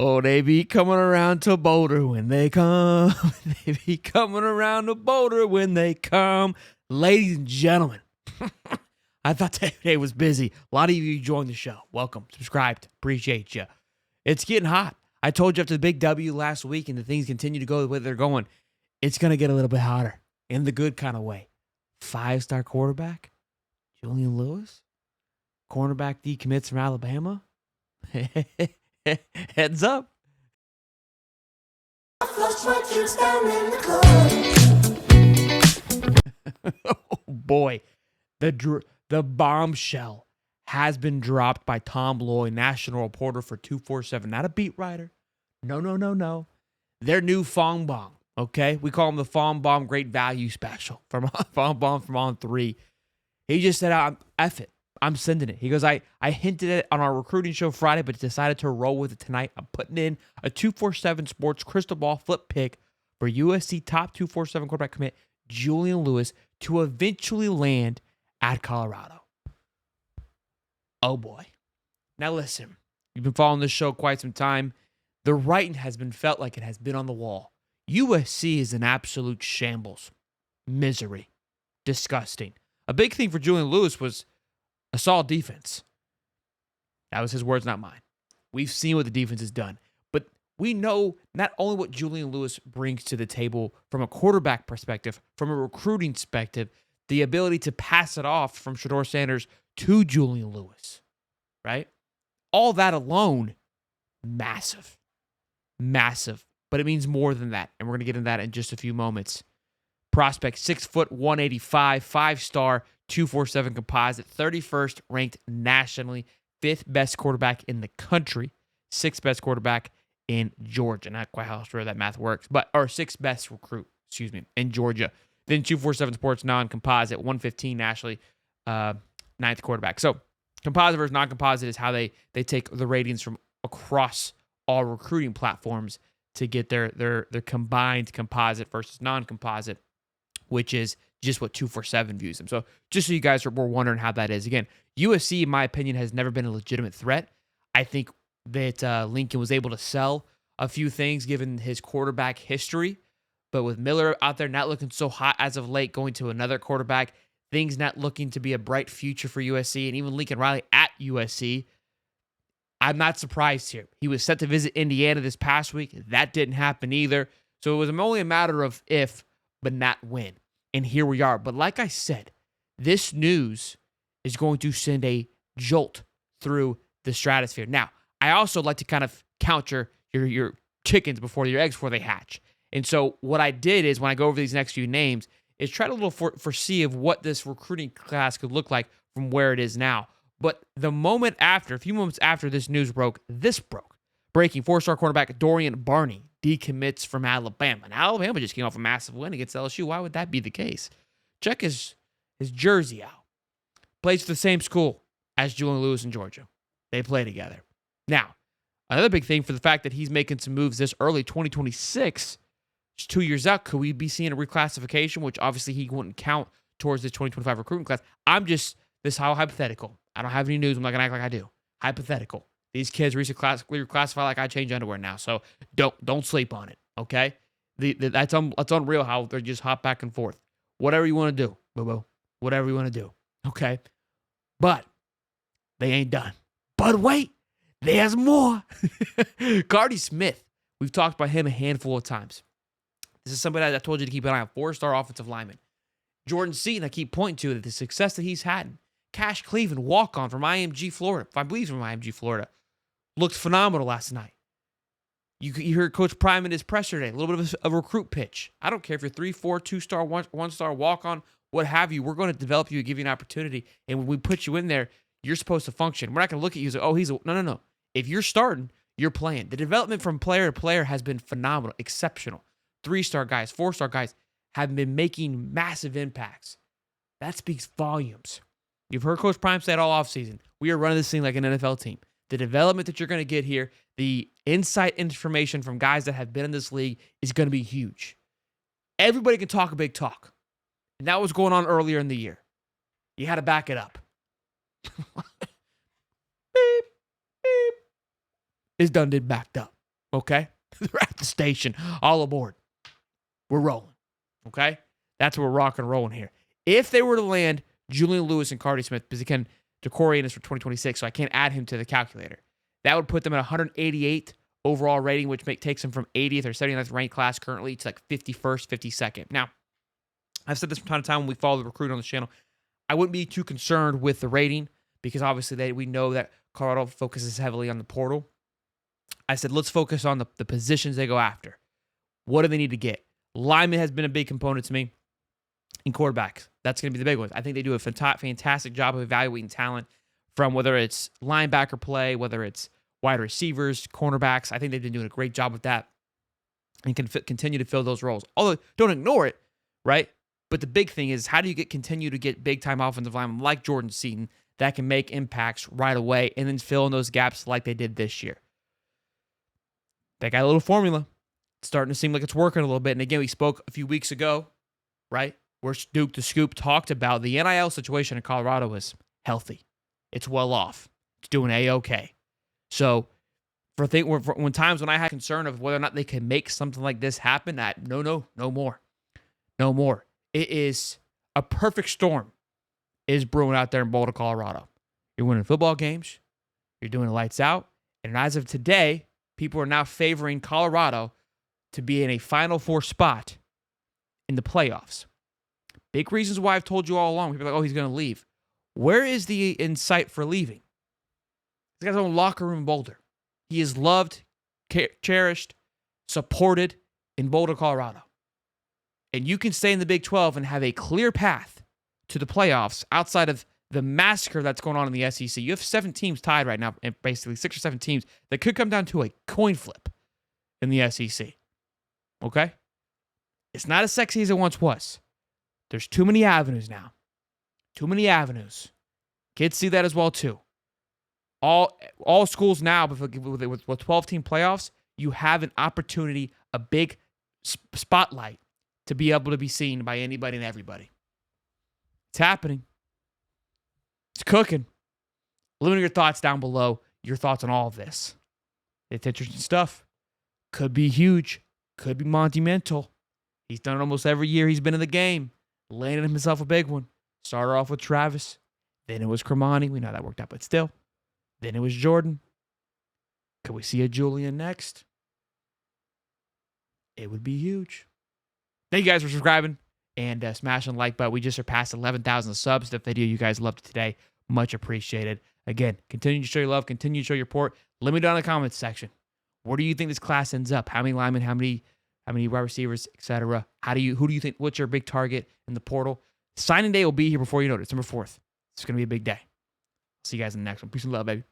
Oh, they be coming around to Boulder when they come. They be coming around to Boulder when they come. Ladies and gentlemen, I thought today was busy. A lot of you joined the show. Welcome. Subscribed. Appreciate you. It's getting hot. I told you after the big W last week and the things continue to go the way they're going, it's going to get a little bit hotter in the good kind of way. 5-star quarterback, Julian Lewis. Cornerback decommits from Alabama. Heads up. Oh boy, the bombshell has been dropped by Tom Loy, national reporter for 247. Not a beat writer. No. Their new Fong Bomb. Okay, we call him the Fong Bomb Great Value Special from Fong Bomb from On 3. He just said, "F it. I'm sending it." He goes, I hinted it on our recruiting show Friday, but decided to roll with it tonight. I'm putting in a 247 Sports crystal ball flip pick for USC top 247 quarterback commit Julian Lewis to eventually land at Colorado. Oh boy. Now listen, you've been following this show quite some time. The writing has been felt like it has been on the wall. USC is an absolute shambles. Misery. Disgusting. A big thing for Julian Lewis was a solid defense. That was his words, not mine. We've seen what the defense has done. But we know not only what Julian Lewis brings to the table from a quarterback perspective, from a recruiting perspective, the ability to pass it off from Shedeur Sanders to Julian Lewis, right? All that alone, massive. Massive. But it means more than that. And we're going to get into that in just a few moments. Prospect, 6 foot, 185, 5-star, 247 composite, 31st ranked nationally, 5th best quarterback in the country, 6th best quarterback in Georgia. Not quite how sure that math works, or 6th best recruit, in Georgia. Then 247 Sports non-composite, 115 nationally, 9th quarterback. So composite versus non-composite is how they take the ratings from across all recruiting platforms to get their combined composite versus non-composite, which is just what 247 views them. So just so you guys were wondering how that is. Again, USC, in my opinion, has never been a legitimate threat. I think that Lincoln was able to sell a few things given his quarterback history. But with Miller out there not looking so hot as of late, going to another quarterback, things not looking to be a bright future for USC, and even Lincoln Riley at USC, I'm not surprised here. He was set to visit Indiana this past week. That didn't happen either. So it was only a matter of if, but not when. And here we are. But like I said, this news is going to send a jolt through the stratosphere. Now, I also like to kind of counter your chickens before your eggs before they hatch. And so what I did is when I go over these next few names is try to foresee of what this recruiting class could look like from where it is now. But the moment after, a few moments after this news broke, this broke. Breaking 4-star cornerback Dorian Barney decommits from Alabama. Now, Alabama just came off a massive win against LSU. Why would that be the case? Check his jersey out. Plays for the same school as Julian Lewis in Georgia. They play together. Now, another big thing for the fact that he's making some moves this early, 2026, just 2 years out, could we be seeing a reclassification, which obviously he wouldn't count towards the 2025 recruiting class? This is how hypothetical. I don't have any news. I'm not going to act like I do. Hypothetical. These kids reclassify like I change underwear now. So don't sleep on it, okay? That's unreal how they just hop back and forth. Whatever you want to do, boo-boo. Whatever you want to do, okay? But they ain't done. But wait, there's more. Cardi Smith. We've talked about him a handful of times. This is somebody that I told you to keep an eye on. 4-star offensive lineman. Jordan Seaton, I keep pointing to the success that he's had. Cash Cleveland, walk-on from IMG Florida. I believe from IMG Florida. Looked phenomenal last night. You heard Coach Prime in his presser today. A little bit of a recruit pitch. I don't care if you're 3-4, 2-star, 1-star, walk-on, what have you. We're going to develop you and give you an opportunity. And when we put you in there, you're supposed to function. We're not going to look at you and say, no. If you're starting, you're playing. The development from player to player has been phenomenal, exceptional. 3-star guys, 4-star guys have been making massive impacts. That speaks volumes. You've heard Coach Prime say it all offseason. We are running this thing like an NFL team. The development that you're going to get here, the insight information from guys that have been in this league is going to be huge. Everybody can talk a big talk. And that was going on earlier in the year. You had to back it up. Beep, beep. It's done did backed up. Okay? They're at the station. All aboard. We're rolling. Okay? That's what we're rocking and rolling here. If they were to land Julian Lewis and Cardi Smith, because again, DeCorian is for 2026, so I can't add him to the calculator. That would put them at 188 overall rating, which takes them from 80th or 79th ranked class currently to like 51st, 52nd. Now, I've said this from time to time when we follow the recruit on this channel. I wouldn't be too concerned with the rating because obviously we know that Colorado focuses heavily on the portal. I said, let's focus on the positions they go after. What do they need to get? Lineman has been a big component to me. And quarterbacks, that's going to be the big ones. I think they do a fantastic job of evaluating talent from whether it's linebacker play, whether it's wide receivers, cornerbacks. I think they've been doing a great job with that and can continue to fill those roles. Although, don't ignore it, right? But the big thing is, how do you continue to get big-time offensive linemen like Jordan Seaton that can make impacts right away and then fill in those gaps like they did this year? They got a little formula. It's starting to seem like it's working a little bit. And again, we spoke a few weeks ago, right, where Duke the Scoop talked about the NIL situation in Colorado is healthy. It's well off. It's doing A-okay. So when times when I had concern of whether or not they could make something like this happen, no more. No more. It is a perfect storm is brewing out there in Boulder, Colorado. You're winning football games. You're doing lights out. And as of today, people are now favoring Colorado to be in a Final Four spot in the playoffs. Big reasons why I've told you all along. People are like, oh, he's going to leave. Where is the insight for leaving? This guy's own locker room in Boulder. He is loved, cherished, supported in Boulder, Colorado. And you can stay in the Big 12 and have a clear path to the playoffs outside of the massacre that's going on in the SEC. You have 7 teams tied right now, and basically 6 or 7 teams that could come down to a coin flip in the SEC. Okay? It's not as sexy as it once was. There's too many avenues now. Too many avenues. Kids see that as well, too. All schools now, with 12-team playoffs, you have an opportunity, a big spotlight to be able to be seen by anybody and everybody. It's happening. It's cooking. Let me know your thoughts down below. Your thoughts on all of this. It's interesting stuff. Could be huge. Could be monumental. He's done it almost every year he's been in the game. Landed himself a big one. Started off with Travis. Then it was Cremani. We know that worked out, but still. Then it was Jordan. Could we see a Julian next? It would be huge. Thank you guys for subscribing and smashing the like button. We just surpassed 11,000 subs. The video you guys loved today. Much appreciated. Again, continue to show your love. Continue to show your support. Let me know in the comments section. Where do you think this class ends up? How many linemen? How many wide receivers, etc.? Who do you think? What's your big target in the portal? Signing day will be here before you know it. December 4th. It's going to be a big day. See you guys in the next one. Peace and love, baby.